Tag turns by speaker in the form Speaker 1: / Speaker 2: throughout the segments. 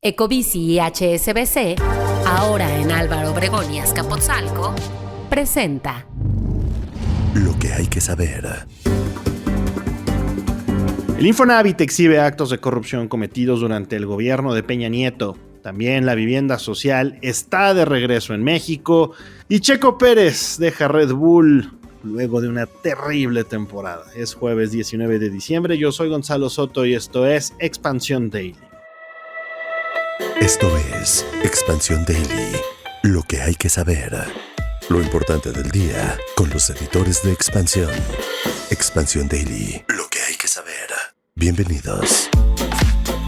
Speaker 1: Ecobici y HSBC, ahora en Álvaro Obregón y Azcapotzalco, presenta
Speaker 2: Lo que hay que saber.
Speaker 3: El Infonavit exhibe actos de corrupción cometidos durante el gobierno de Peña Nieto. También la vivienda social está de regreso en México. Y Checo Pérez deja Red Bull luego de una terrible temporada. Es jueves 19 de diciembre. Yo soy Gonzalo Soto y esto es Expansión Daily.
Speaker 2: Esto es Expansión Daily. Lo que hay que saber. Lo importante del día con los editores de Expansión. Expansión Daily. Lo que hay que saber. Bienvenidos.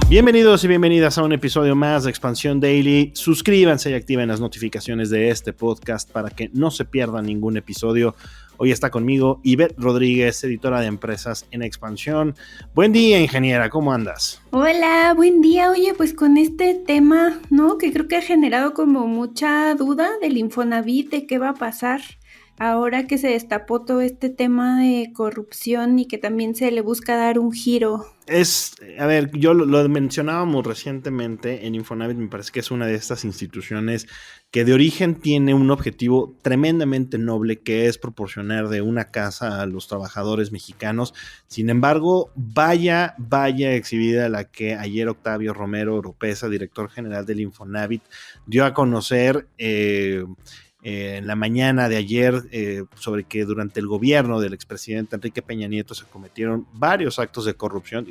Speaker 3: Bienvenidos y bienvenidas a un episodio más de Expansión Daily. Suscríbanse y activen las notificaciones de este podcast para que no se pierdan ningún episodio. Hoy está conmigo Ivette Rodríguez, editora de empresas en Expansión. Buen día, ingeniera, ¿cómo andas?
Speaker 4: Hola, buen día. Oye, pues con este tema, ¿no? Que creo que ha generado como mucha duda del Infonavit, de qué va a pasar ahora que se destapó todo este tema de corrupción y que también se le busca dar un giro.
Speaker 3: Yo lo mencionábamos recientemente en Infonavit, me parece que es una de estas instituciones que de origen tiene un objetivo tremendamente noble, que es proporcionar de una casa a los trabajadores mexicanos. Sin embargo, vaya exhibida la que ayer Octavio Romero Oropeza, director general del Infonavit, dio a conocer en la mañana de ayer sobre que durante el gobierno del expresidente Enrique Peña Nieto se cometieron varios actos de corrupción,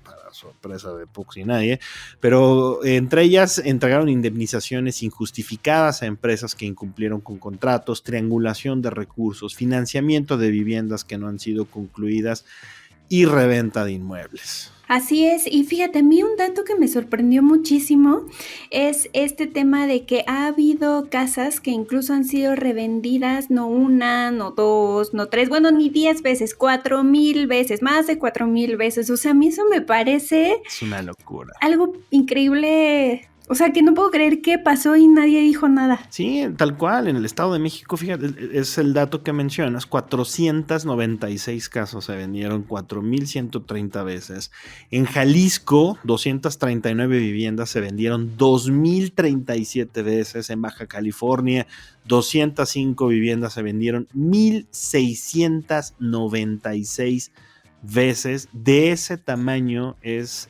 Speaker 3: para sorpresa de pocos y nadie, pero entre ellas entregaron indemnizaciones injustificadas a empresas que incumplieron con contratos, triangulación de recursos, financiamiento de viviendas que no han sido concluidas y reventa de inmuebles.
Speaker 4: Así es, y fíjate, a mí un dato que me sorprendió muchísimo es este tema de que ha habido casas que incluso han sido revendidas, no una, no dos, no tres, bueno, ni 10 veces, 4,000 veces, más de 4,000 veces. O sea, a mí eso me parece...
Speaker 3: Es una locura.
Speaker 4: Algo increíble. O sea, que no puedo creer qué pasó y nadie dijo nada.
Speaker 3: Sí, tal cual, en el Estado de México, fíjate, es el dato que mencionas, 496 casos se vendieron 4,130 veces. En Jalisco, 239 viviendas se vendieron 2,037 veces. En Baja California, 205 viviendas se vendieron 1,696 veces. De ese tamaño es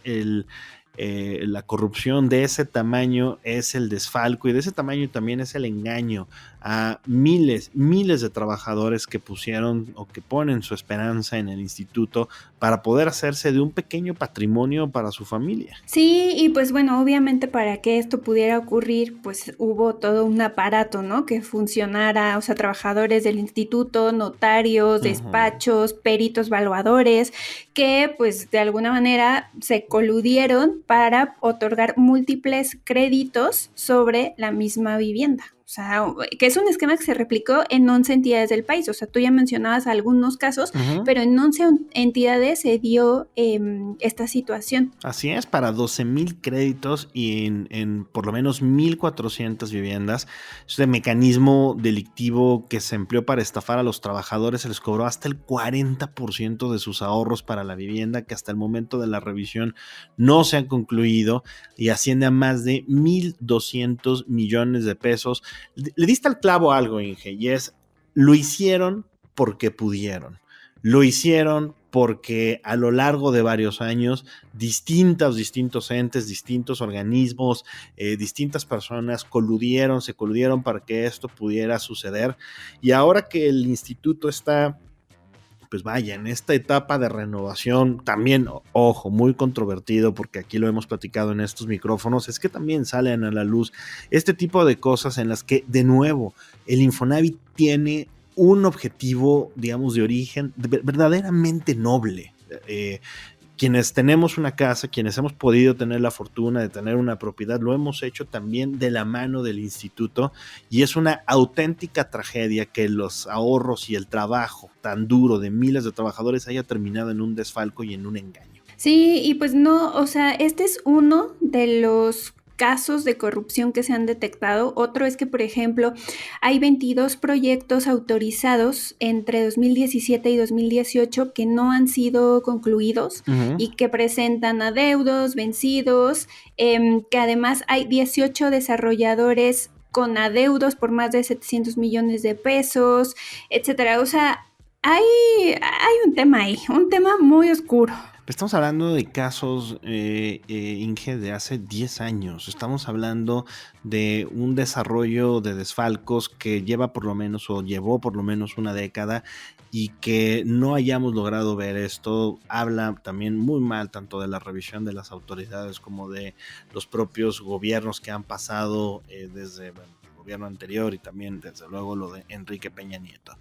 Speaker 3: la corrupción, de ese tamaño es el desfalco y de ese tamaño también es el engaño a miles de trabajadores que pusieron o que ponen su esperanza en el instituto para poder hacerse de un pequeño patrimonio para su familia.
Speaker 4: Sí, y pues bueno, obviamente para que esto pudiera ocurrir, pues hubo todo un aparato, ¿no? Que funcionara, o sea, trabajadores del instituto, notarios, despachos, peritos evaluadores, que pues de alguna manera se coludieron para otorgar múltiples créditos sobre la misma vivienda. O sea, que es un esquema que se replicó en 11 entidades del país. O sea, tú ya mencionabas algunos casos, pero en 11 entidades se dio esta situación.
Speaker 3: Así es, para 12,000 créditos y en por lo menos 1,400 viviendas. Este mecanismo delictivo que se empleó para estafar a los trabajadores se les cobró hasta el 40% de sus ahorros para la vivienda, que hasta el momento de la revisión no se han concluido y asciende a más de 1,200 millones de pesos. Le diste al clavo algo, Inge, y es, lo hicieron porque pudieron. Lo hicieron porque a lo largo de varios años distintos entes, distintos organismos, distintas personas se coludieron para que esto pudiera suceder. Y ahora que el instituto está, pues vaya, en esta etapa de renovación, también, ojo, muy controvertido, porque aquí lo hemos platicado en estos micrófonos, es que también salen a la luz este tipo de cosas en las que, de nuevo, el Infonavit tiene un objetivo, digamos, de origen verdaderamente noble. Quienes tenemos una casa, quienes hemos podido tener la fortuna de tener una propiedad, lo hemos hecho también de la mano del instituto, y es una auténtica tragedia que los ahorros y el trabajo tan duro de miles de trabajadores haya terminado en un desfalco y en un engaño.
Speaker 4: Sí, y pues no, o sea, este es uno de los casos de corrupción que se han detectado. Otro es que, por ejemplo, hay 22 proyectos autorizados entre 2017 y 2018 que no han sido concluidos y que presentan adeudos, vencidos, que además hay 18 desarrolladores con adeudos por más de 700 millones de pesos, etcétera. O sea, hay un tema ahí, un tema muy oscuro.
Speaker 3: Estamos hablando de casos, Inge, de hace 10 años. Estamos hablando de un desarrollo de desfalcos que llevó por lo menos una década, y que no hayamos logrado ver esto habla también muy mal tanto de la revisión de las autoridades como de los propios gobiernos que han pasado desde el gobierno anterior, y también desde luego lo de Enrique Peña Nieto.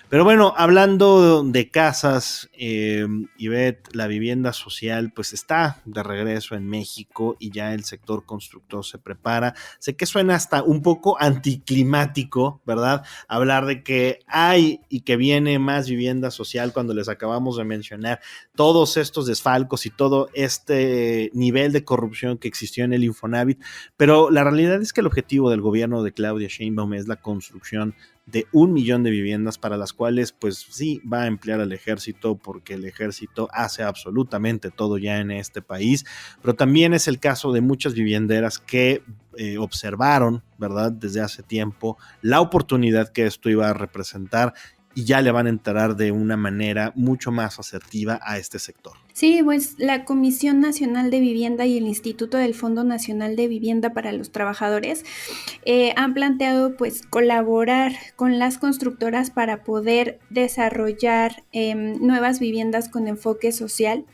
Speaker 3: Pero bueno, hablando de casas, Ivette, la vivienda social pues está de regreso en México y ya el sector constructor se prepara. Sé que suena hasta un poco anticlimático, ¿verdad? Hablar de que hay y que viene más vivienda social cuando les acabamos de mencionar todos estos desfalcos y todo este nivel de corrupción que existió en el Infonavit, pero la realidad es que el objetivo del gobierno de Claudia Sheinbaum es la construcción de 1 millón de viviendas, para las cuales pues sí va a emplear al ejército, porque el ejército hace absolutamente todo ya en este país, pero también es el caso de muchas vivienderas que observaron, ¿verdad?, desde hace tiempo la oportunidad que esto iba a representar, y ya le van a entrar de una manera mucho más asertiva a este sector.
Speaker 4: Sí, pues la Comisión Nacional de Vivienda y el Instituto del Fondo Nacional de Vivienda para los Trabajadores han planteado pues colaborar con las constructoras para poder desarrollar nuevas viviendas con enfoque social.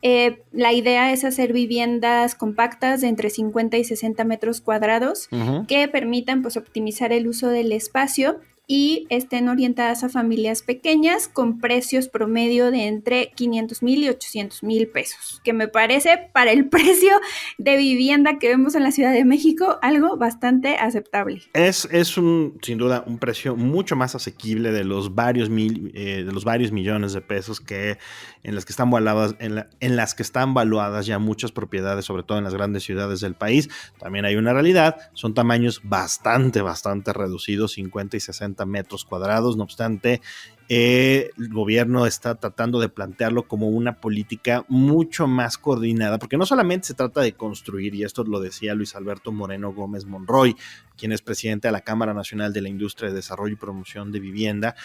Speaker 4: La idea es hacer viviendas compactas de entre 50 y 60 metros cuadrados que permitan pues optimizar el uso del espacio y estén orientadas a familias pequeñas con precios promedio de entre 500,000 y 800,000 pesos, que me parece, para el precio de vivienda que vemos en la Ciudad de México, algo bastante aceptable.
Speaker 3: Es sin duda un precio mucho más asequible de los varios millones de pesos en las que están valuadas ya muchas propiedades, sobre todo en las grandes ciudades del país. También hay una realidad, son tamaños bastante reducidos, 50 y 60 metros cuadrados. No obstante, el gobierno está tratando de plantearlo como una política mucho más coordinada, porque no solamente se trata de construir, y esto lo decía Luis Alberto Moreno Gómez Monroy, quien es presidente de la Cámara Nacional de la Industria de Desarrollo y Promoción de Vivienda,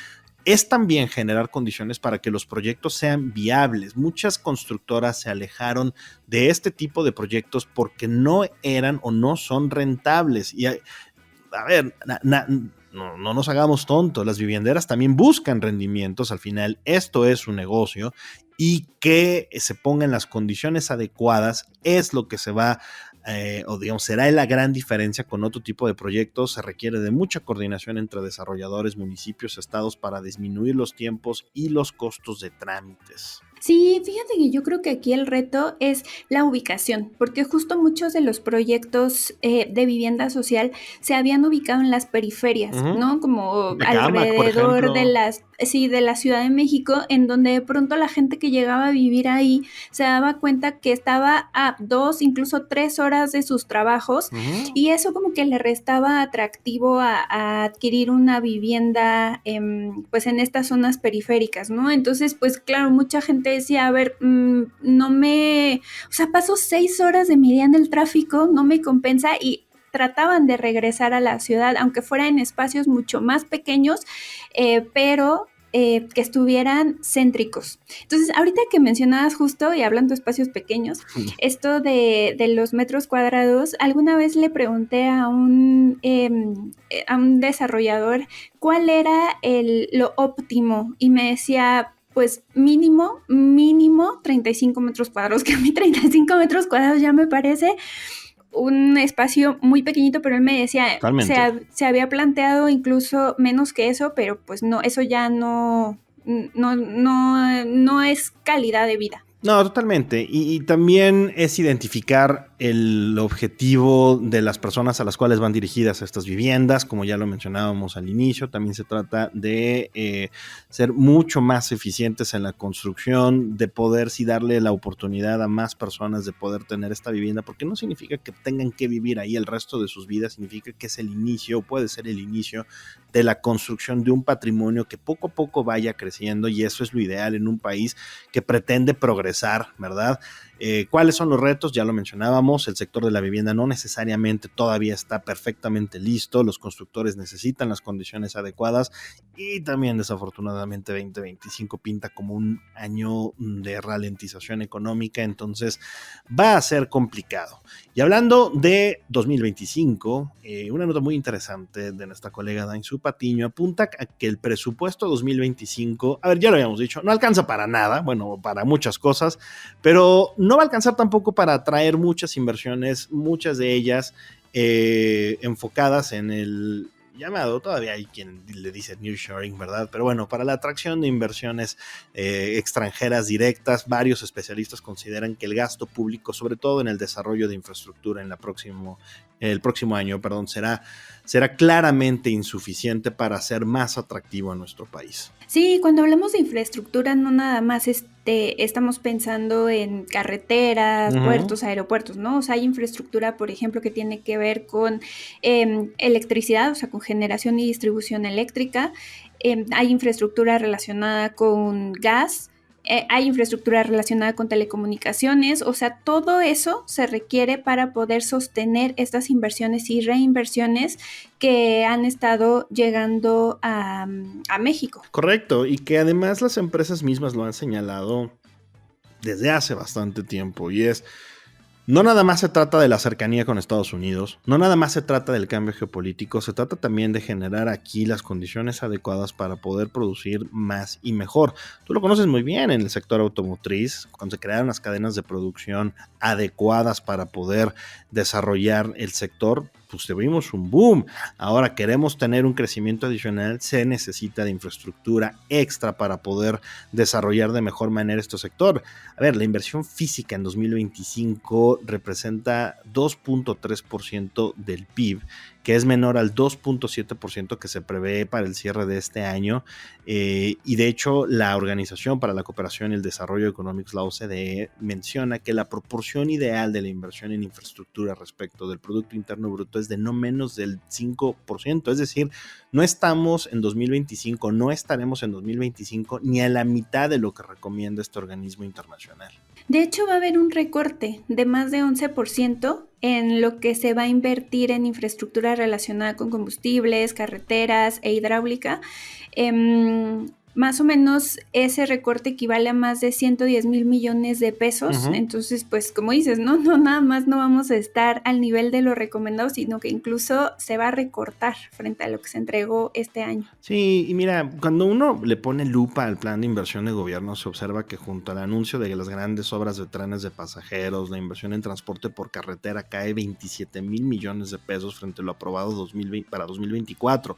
Speaker 3: es también generar condiciones para que los proyectos sean viables. Muchas constructoras se alejaron de este tipo de proyectos porque no eran o no son rentables. Y no nos hagamos tontos, las vivienderas también buscan rendimientos, al final esto es un negocio, y que se pongan las condiciones adecuadas es lo que se va será la gran diferencia con otro tipo de proyectos. Se requiere de mucha coordinación entre desarrolladores, municipios, estados para disminuir los tiempos y los costos de trámites.
Speaker 4: Sí, fíjate que yo creo que aquí el reto es la ubicación, porque justo muchos de los proyectos de vivienda social se habían ubicado en las periferias, ¿no? Como alrededor de la Ciudad de México, en donde de pronto la gente que llegaba a vivir ahí se daba cuenta que estaba a 2, incluso 3 horas de sus trabajos, y eso como que le restaba atractivo a adquirir una vivienda pues en estas zonas periféricas, ¿no? Entonces, pues claro, mucha gente decía, a ver, paso 6 horas de mi día en el tráfico, no me compensa, y trataban de regresar a la ciudad, aunque fuera en espacios mucho más pequeños, pero que estuvieran céntricos. Entonces, ahorita que mencionabas justo, y hablando de espacios pequeños, esto de los metros cuadrados, alguna vez le pregunté a un desarrollador cuál era lo óptimo, y me decía, pues mínimo 35 metros cuadrados, que a mí 35 metros cuadrados ya me parece un espacio muy pequeñito, pero él me decía, se había planteado incluso menos que eso, pero pues no, eso ya no es calidad de vida.
Speaker 3: No, totalmente. Y también es identificar el objetivo de las personas a las cuales van dirigidas estas viviendas, como ya lo mencionábamos al inicio. También se trata de ser mucho más eficientes en la construcción, de poder sí darle la oportunidad a más personas de poder tener esta vivienda, porque no significa que tengan que vivir ahí el resto de sus vidas, significa que es el inicio, puede ser el inicio de la construcción de un patrimonio que poco a poco vaya creciendo, y eso es lo ideal en un país que pretende progresar, ¿verdad? ¿Cuáles son los retos? Ya lo mencionábamos, el sector de la vivienda no necesariamente todavía está perfectamente listo, los constructores necesitan las condiciones adecuadas, y también desafortunadamente 2025 pinta como un año de ralentización económica, entonces va a ser complicado. Y hablando de 2025, una nota muy interesante de nuestra colega Dainzú Patiño apunta a que el presupuesto 2025, a ver, ya lo habíamos dicho, no alcanza para nada, bueno, para muchas cosas, pero no va a alcanzar tampoco para atraer muchas inversiones, muchas de ellas enfocadas en el llamado, todavía hay quien le dice nearshoring, ¿verdad? Pero bueno, para la atracción de inversiones extranjeras directas, varios especialistas consideran que el gasto público, sobre todo en el desarrollo de infraestructura el próximo año, será claramente insuficiente para hacer más atractivo a nuestro país.
Speaker 4: Sí, cuando hablamos de infraestructura no nada más estamos pensando en carreteras, puertos, aeropuertos, ¿no? O sea, hay infraestructura, por ejemplo, que tiene que ver con electricidad, o sea, con generación y distribución eléctrica. Hay infraestructura relacionada con gas. Hay infraestructura relacionada con telecomunicaciones, o sea, todo eso se requiere para poder sostener estas inversiones y reinversiones que han estado llegando a México.
Speaker 3: Correcto, y que además las empresas mismas lo han señalado desde hace bastante tiempo, y no nada más se trata de la cercanía con Estados Unidos, no nada más se trata del cambio geopolítico, se trata también de generar aquí las condiciones adecuadas para poder producir más y mejor. Tú lo conoces muy bien en el sector automotriz, cuando se crearon las cadenas de producción adecuadas para poder desarrollar el sector, pues tuvimos un boom. Ahora queremos tener un crecimiento adicional, se necesita de infraestructura extra para poder desarrollar de mejor manera este sector. A ver, la inversión física en 2025 representa 2.3% del PIB, que es menor al 2.7% que se prevé para el cierre de este año, y de hecho la Organización para la Cooperación y el Desarrollo Económicos, la OCDE, menciona que la proporción ideal de la inversión en infraestructura respecto del Producto Interno Bruto es de no menos del 5%, es decir, no estamos en 2025, no estaremos en 2025 ni a la mitad de lo que recomienda este organismo internacional.
Speaker 4: De hecho, va a haber un recorte de más de 11% en lo que se va a invertir en infraestructura relacionada con combustibles, carreteras e hidráulica. Más o menos ese recorte equivale a más de 110 mil millones de pesos. Entonces, pues como dices, no nada más no vamos a estar al nivel de lo recomendado, sino que incluso se va a recortar frente a lo que se entregó este año.
Speaker 3: Sí, y mira, cuando uno le pone lupa al plan de inversión de gobierno, se observa que junto al anuncio de las grandes obras de trenes de pasajeros, la inversión en transporte por carretera cae 27 mil millones de pesos frente a lo aprobado para 2024.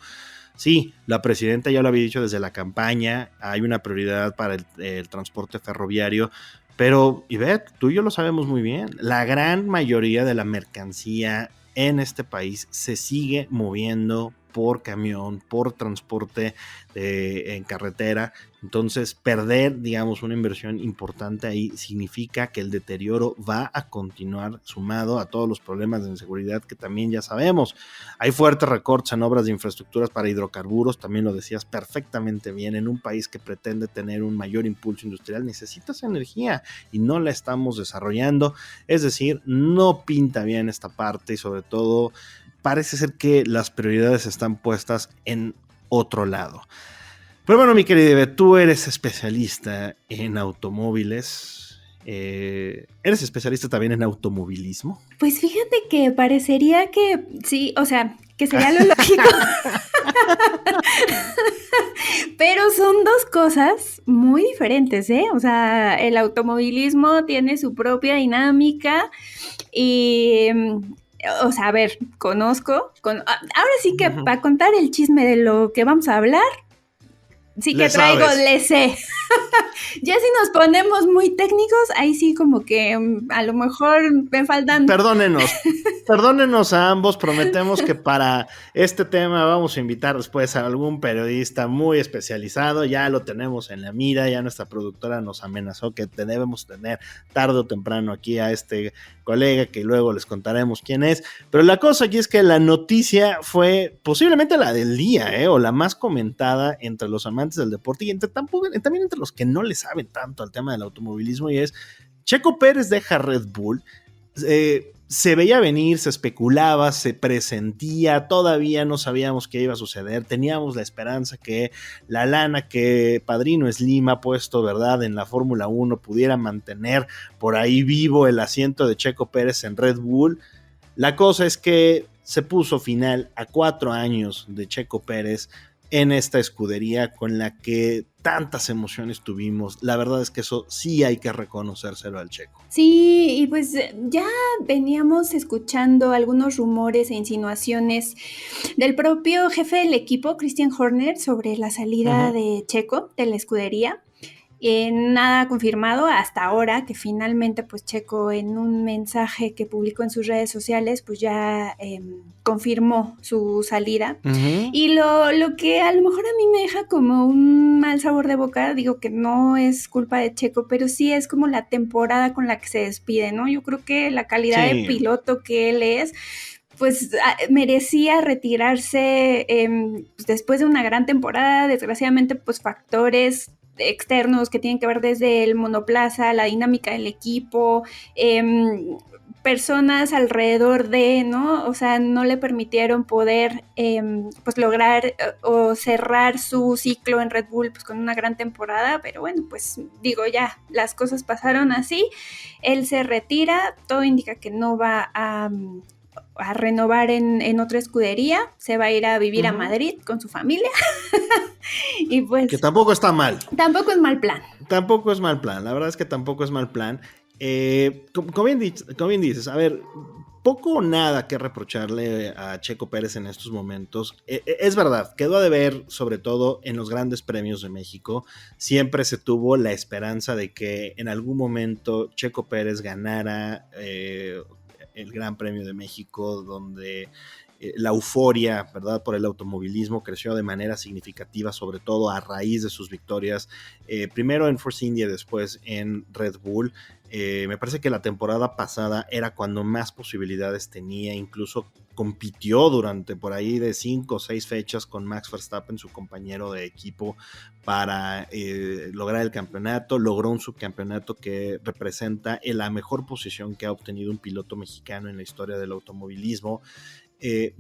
Speaker 3: Sí, la presidenta ya lo había dicho desde la campaña, hay una prioridad para el transporte ferroviario, pero Ivette, tú y yo lo sabemos muy bien, la gran mayoría de la mercancía en este país se sigue moviendo por camión, por transporte en carretera. Entonces, perder, digamos, una inversión importante ahí significa que el deterioro va a continuar, sumado a todos los problemas de inseguridad que también ya sabemos. Hay fuertes recortes en obras de infraestructuras para hidrocarburos, también lo decías perfectamente bien. En un país que pretende tener un mayor impulso industrial, necesitas energía y no la estamos desarrollando. Es decir, no pinta bien esta parte, y sobre todo parece ser que las prioridades están puestas en otro lado. Pero bueno, mi querida Eve, tú eres especialista en automóviles. ¿Eres especialista también en automovilismo?
Speaker 4: Pues fíjate que parecería que sí, o sea, que sería lo lógico. Pero son dos cosas muy diferentes, ¿eh? O sea, el automovilismo tiene su propia dinámica y... O sea, a ver, conozco. Ahora sí que para contar el chisme de lo que vamos a hablar, sí que traigo, le sé. Ya si nos ponemos muy técnicos, ahí sí como que a lo mejor me faltan...
Speaker 3: Perdónenos a ambos, prometemos que para este tema vamos a invitar después a algún periodista muy especializado, ya lo tenemos en la mira, ya nuestra productora nos amenazó que debemos tener tarde o temprano aquí a este colega que luego les contaremos quién es, pero la cosa aquí es que la noticia fue posiblemente la del día, o la más comentada entre los amantes del deporte y también entre los que no le saben tanto al tema del automovilismo, y es Checo Pérez deja Red Bull. Se veía venir, se especulaba, se presentía, todavía no sabíamos qué iba a suceder, teníamos la esperanza que la lana que Padrino Slim ha puesto, ¿verdad?, en la Fórmula 1 pudiera mantener por ahí vivo el asiento de Checo Pérez en Red Bull. La cosa es que se puso final a 4 años de Checo Pérez en esta escudería con la que tantas emociones tuvimos. La verdad es que eso sí hay que reconocérselo al Checo.
Speaker 4: Sí, y pues ya veníamos escuchando algunos rumores e insinuaciones del propio jefe del equipo, Christian Horner, sobre la salida de Checo de la escudería. Nada confirmado hasta ahora, que finalmente pues Checo en un mensaje que publicó en sus redes sociales pues ya confirmó su salida. Y lo que a lo mejor a mí me deja como un mal sabor de boca, digo que no es culpa de Checo, pero sí es como la temporada con la que se despide, ¿no? Yo creo que la calidad de piloto que él es, pues merecía retirarse pues, después de una gran temporada. Desgraciadamente pues factores externos que tienen que ver desde el monoplaza, la dinámica del equipo, personas alrededor de, ¿no? O sea, no le permitieron poder pues lograr o cerrar su ciclo en Red Bull pues con una gran temporada, pero bueno, pues digo ya, las cosas pasaron así, él se retira, todo indica que no va a renovar en otra escudería, se va a ir a vivir a Madrid con su familia. Y pues,
Speaker 3: que tampoco está mal.
Speaker 4: Tampoco es mal plan.
Speaker 3: Tampoco es mal plan, la verdad es que tampoco es mal plan. Como bien dices, a ver, poco o nada que reprocharle a Checo Pérez en estos momentos. Es verdad, quedó a deber, sobre todo en los grandes premios de México. Siempre se tuvo la esperanza de que en algún momento Checo Pérez ganara el Gran Premio de México, donde la euforia, ¿verdad?, por el automovilismo creció de manera significativa, sobre todo a raíz de sus victorias, primero en Force India, después en Red Bull. Me parece que la temporada pasada era cuando más posibilidades tenía, incluso compitió durante por ahí de 5 o 6 fechas con Max Verstappen, su compañero de equipo, para lograr el campeonato. Logró un subcampeonato que representa la mejor posición que ha obtenido un piloto mexicano en la historia del automovilismo.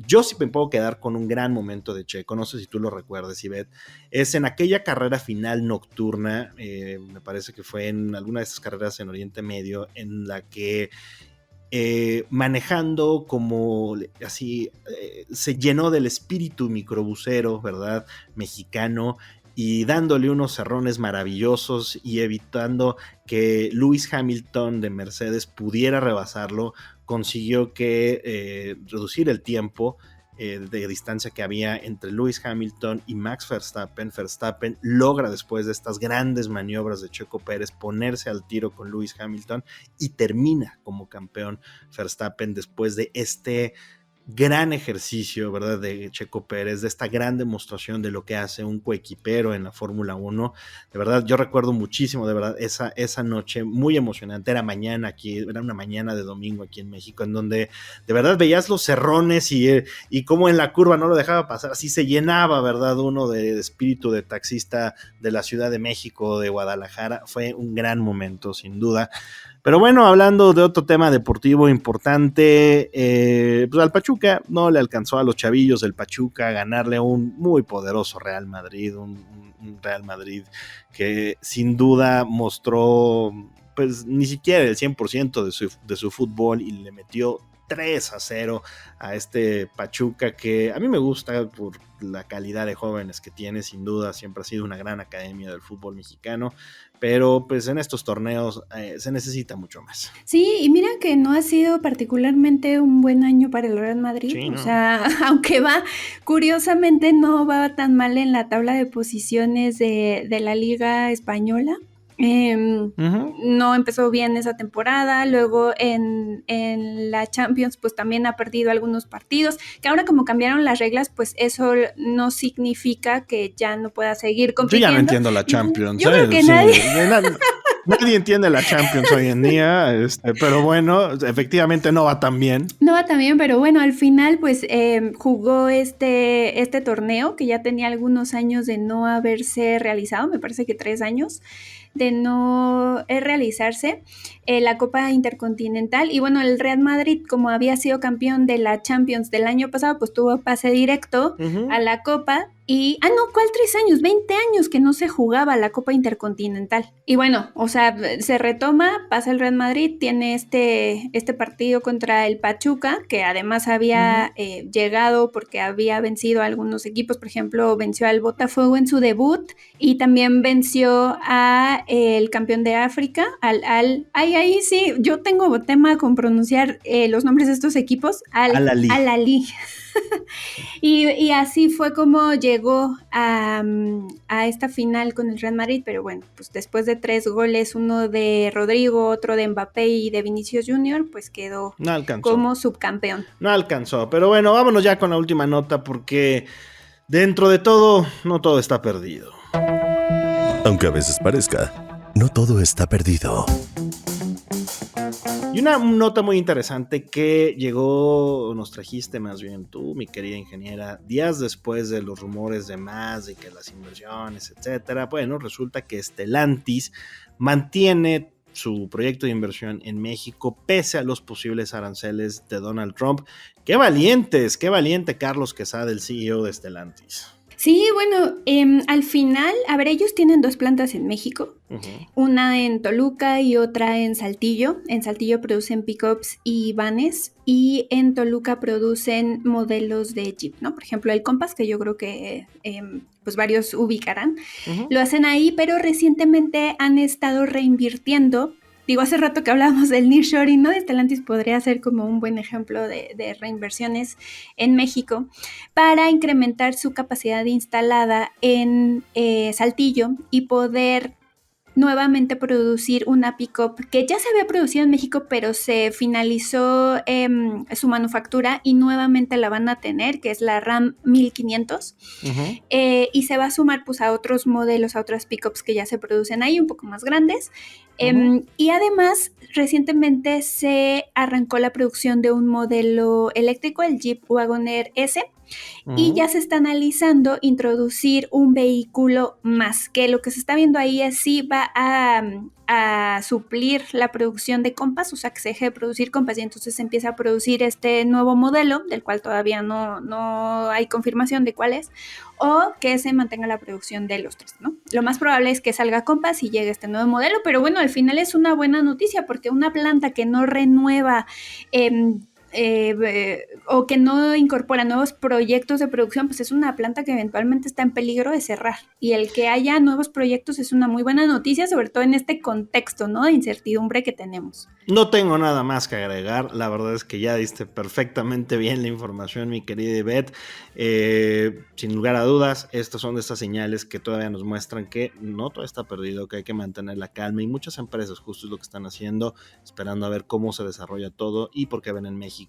Speaker 3: Yo sí me puedo quedar con un gran momento de Checo, no sé si tú lo recuerdas, Ivette, es en aquella carrera final nocturna, me parece que fue en alguna de esas carreras en Oriente Medio, en la que manejando como así, se llenó del espíritu microbusero, ¿verdad?, mexicano, y dándole unos cerrones maravillosos y evitando que Lewis Hamilton de Mercedes pudiera rebasarlo, consiguió que reducir el tiempo de distancia que había entre Lewis Hamilton y Max Verstappen. Verstappen logra, después de estas grandes maniobras de Checo Pérez, ponerse al tiro con Lewis Hamilton y termina como campeón Verstappen después de este gran ejercicio, ¿verdad?, de Checo Pérez, de esta gran demostración de lo que hace un coequipero en la Fórmula 1. De verdad, yo recuerdo muchísimo, de verdad, esa noche muy emocionante. Era una mañana de domingo aquí en México, en donde de verdad veías los cerrones y cómo en la curva no lo dejaba pasar, así se llenaba, ¿verdad?, uno de espíritu de taxista de la Ciudad de México, de Guadalajara. Fue un gran momento, sin duda. Pero bueno, hablando de otro tema deportivo importante, pues al Pachuca no le alcanzó a los chavillos del Pachuca a ganarle a un muy poderoso Real Madrid, un Real Madrid que sin duda mostró pues ni siquiera el 100% de su fútbol y le metió 3-0 a este Pachuca, que a mí me gusta por la calidad de jóvenes que tiene, sin duda, siempre ha sido una gran academia del fútbol mexicano, pero pues en estos torneos se necesita mucho más.
Speaker 4: Sí, y mira que no ha sido particularmente un buen año para el Real Madrid,
Speaker 3: Sí, ¿no?
Speaker 4: O sea, aunque curiosamente no va tan mal en la tabla de posiciones de la Liga Española. No empezó bien esa temporada, luego en la Champions pues también ha perdido algunos partidos, que ahora como cambiaron las reglas pues eso no significa que ya no pueda seguir compitiendo.
Speaker 3: Yo ya no entiendo la Champions.
Speaker 4: Yo creo que nadie...
Speaker 3: Nadie entiende la Champions hoy en día, pero bueno, efectivamente no va tan bien.
Speaker 4: No va tan bien, pero bueno, al final pues jugó este torneo que ya tenía algunos años de no haberse realizado, me parece que 3 años de no realizarse, la Copa Intercontinental, y bueno, el Real Madrid, como había sido campeón de la Champions del año pasado, pues tuvo pase directo a la Copa. Y, ¿cuál 3 años? 20 años que no se jugaba la Copa Intercontinental. Y bueno, o sea, se retoma, pasa el Real Madrid, tiene este partido contra el Pachuca, que además había llegado porque había vencido a algunos equipos, por ejemplo, venció al Botafogo en su debut y también venció a el campeón de África, ahí sí, yo tengo tema con pronunciar los nombres de estos equipos, Al-Ahly. Y así fue como llegó a esta final con el Real Madrid, pero bueno, pues después de 3 goles, uno de Rodrigo, otro de Mbappé y de Vinicius Junior, pues quedó como subcampeón.
Speaker 3: No alcanzó, pero bueno, vámonos ya con la última nota porque dentro de todo, no todo está perdido.
Speaker 2: Aunque a veces parezca, no todo está perdido.
Speaker 3: Y una nota muy interesante que llegó, nos trajiste más bien tú, mi querida ingeniera, días después de los rumores de más, de que las inversiones, etcétera. Bueno, resulta que Stellantis mantiene su proyecto de inversión en México pese a los posibles aranceles de Donald Trump. ¡Qué valiente Carlos Quesada, el CEO de Stellantis!
Speaker 4: Sí, bueno, al final, a ver, ellos tienen 2 plantas en México, una en Toluca y otra en Saltillo. En Saltillo producen pickups y vanes y en Toluca producen modelos de Jeep, ¿no? Por ejemplo, el Compass, que yo creo que pues varios ubicarán, lo hacen ahí, pero recientemente han estado reinvirtiendo. Digo, hace rato que hablábamos del nearshoring, ¿no? Stellantis podría ser como un buen ejemplo de reinversiones en México para incrementar su capacidad instalada en Saltillo y poder nuevamente producir una pick-up que ya se había producido en México, pero se finalizó su manufactura y nuevamente la van a tener, que es la Ram 1500, y se va a sumar pues a otros modelos, a otras pick-ups que ya se producen ahí, un poco más grandes. Y además, recientemente se arrancó la producción de un modelo eléctrico, el Jeep Wagoneer S, y ya se está analizando introducir un vehículo más, que lo que se está viendo ahí es si va a suplir la producción de Compass, o sea que se deje de producir Compass y entonces se empieza a producir este nuevo modelo, del cual todavía no hay confirmación de cuál es, o que se mantenga la producción de los 3, ¿no? Lo más probable es que salga Compass y llegue este nuevo modelo, pero bueno, al final es una buena noticia porque una planta que no renueva o que no incorpora nuevos proyectos de producción, pues es una planta que eventualmente está en peligro de cerrar, y el que haya nuevos proyectos es una muy buena noticia, sobre todo en este contexto, ¿no?, de incertidumbre que tenemos.
Speaker 3: No tengo nada más que agregar, la verdad es que ya diste perfectamente bien la información, mi querida Ivette. Sin lugar a dudas, estas son de estas señales que todavía nos muestran que no todo está perdido, que hay que mantener la calma, y muchas empresas justo es lo que están haciendo, esperando a ver cómo se desarrolla todo y porque ven en México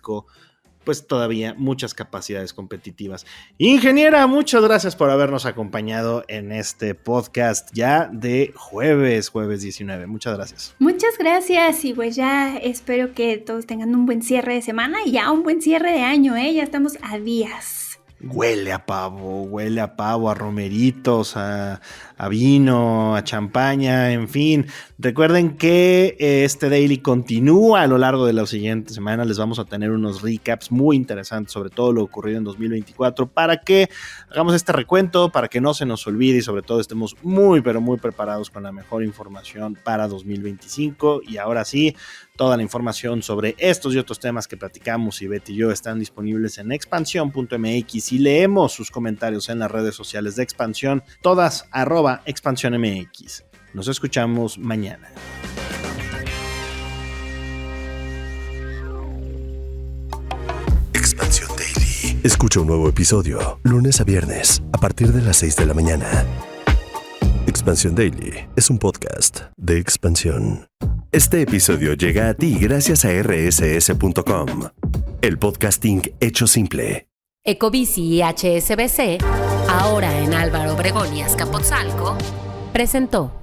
Speaker 3: pues todavía muchas capacidades competitivas. Ingeniera, muchas gracias por habernos acompañado en este podcast ya de jueves 19. Muchas gracias.
Speaker 4: Muchas gracias, y pues ya espero que todos tengan un buen cierre de semana y ya un buen cierre de año, ya estamos a días.
Speaker 3: Huele a pavo, a romeritos, a a vino, a champaña, en fin. Recuerden que este daily continúa a lo largo de las siguientes semanas. Les vamos a tener unos recaps muy interesantes sobre todo lo ocurrido en 2024 para que hagamos este recuento, para que no se nos olvide y sobre todo estemos muy pero muy preparados con la mejor información para 2025. Y ahora sí, toda la información sobre estos y otros temas que platicamos y Betty y yo están disponibles en expansión.mx y leemos sus comentarios en las redes sociales de Expansión, todas @expansiónmx. Nos escuchamos mañana.
Speaker 2: Expansión Daily. Escucha un nuevo episodio lunes a viernes a partir de las 6 de la mañana. Expansión Daily es un podcast de Expansión. Este episodio llega a ti gracias a rss.com, el podcasting hecho simple.
Speaker 1: Ecobici y HSBC, ahora en Álvaro Obregón y Azcapotzalco, presentó